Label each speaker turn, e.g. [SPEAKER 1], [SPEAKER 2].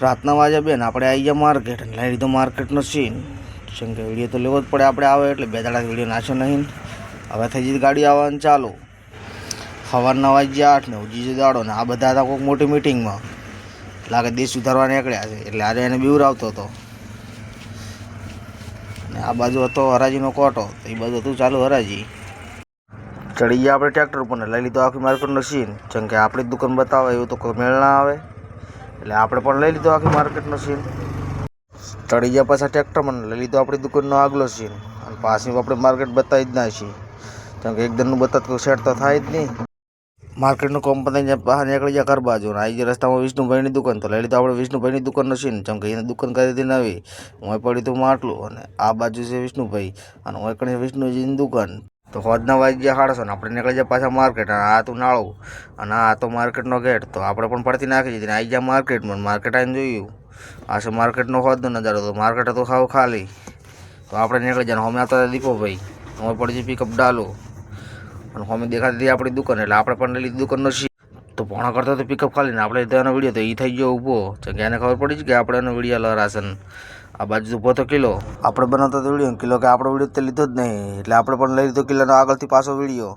[SPEAKER 1] રાતના વાગે બેન આપણે આવી ગયા માર્કેટ અને લઈ લીધો માર્કેટનો સીન. કેમ કે વિડીયો તો લેવો જ પડે, આપણે આવે એટલે બે દાડા વિડીયો નાખ્યો નહીં. હવે થઈ જઈ ગાડી આવવાનું ચાલુ. સવારના વાગ્યા 8 ને ઉજી દાડો ને આ બધા હતા કોઈક મોટી મિટિંગમાં, લાગે દેશ સુધારવા નીકળ્યા છે એટલે આજે એને બીવરાવતો હતો. ને આ બાજુ હતો હરાજીનો કોટો, તો એ બાજુ હતું ચાલુ હરાજી. ચડી ગયા આપણે ટ્રેક્ટર ઉપર ને લઈ લીધો આખી માર્કેટનો સીન. જેમ કે આપણી જ દુકાન બતાવે એવું તો કોઈ મેળ ના આવે, એટલે આપણે પણ લઈ લીધો આખી માર્કેટનો સીન. ચડી ગયા પાછા ટ્રેક્ટરમાં લઈ લીધો આપણી દુકાનનો આગલો સીન. અને પાછી આપણે માર્કેટ બતાવી જ ના છીએ, કેમ કે એકદમનું બતાવ કોઈ સેટ તો થાય જ નહીં. માર્કેટનું કોમ પતાવીને બહાર નીકળી ગયા ઘર બાજુ ને આવી ગયા રસ્તામાં વિષ્ણુભાઈની દુકાન, તો લઈ લીધો આપણે વિષ્ણુભાઈની દુકાનનો સીન. જેમ કે એની દુકાન કરી હતી નવી, હું પડ્યું હતું માટલું અને આ બાજુ છે વિષ્ણુભાઈ અને હું એકણી વિષ્ણુજીની દુકાન. તો હોજના વાગ્યા 8:30 ને આપણે નીકળી ગયા પાછા માર્કેટ. અને આ હતું નાળું અને આ તો માર્કેટનો ગેટ, તો આપણે પણ પડતી નાખી દીધી ને આવી ગયા માર્કેટમાં. માર્કેટ આવીને જોયું, આ છે માર્કેટનો હોજનો નજારો. તો માર્કેટ હતું ખાવ ખાલી, તો આપણે નીકળી જાય. અમે આવતા દીપોભાઈ, અમે પડી જઈએ પિકઅપ ડાલો અને અમે દેખાતી હતી આપણી દુકાન, એટલે આપણે પણ લઈ લીધી દુકાનનો સીન. તો પોણા કરતા તો પિકઅપ ખાલી ને આપણે લીધો એનો વિડીયો, તો એ થઈ ગયો ઊભો. કે એને ખબર પડી છે કે આપણે એનો વિડીયો લરાશન. આ બાજુ ઊભો તો કિલો, આપણે બનાવતો હતો વિડીયો કિલો, કે આપણો વિડીયો તો લીધો જ નહીં, એટલે આપણે પણ લઈ લીધો કિલોનો આગળથી પાછો વિડીયો.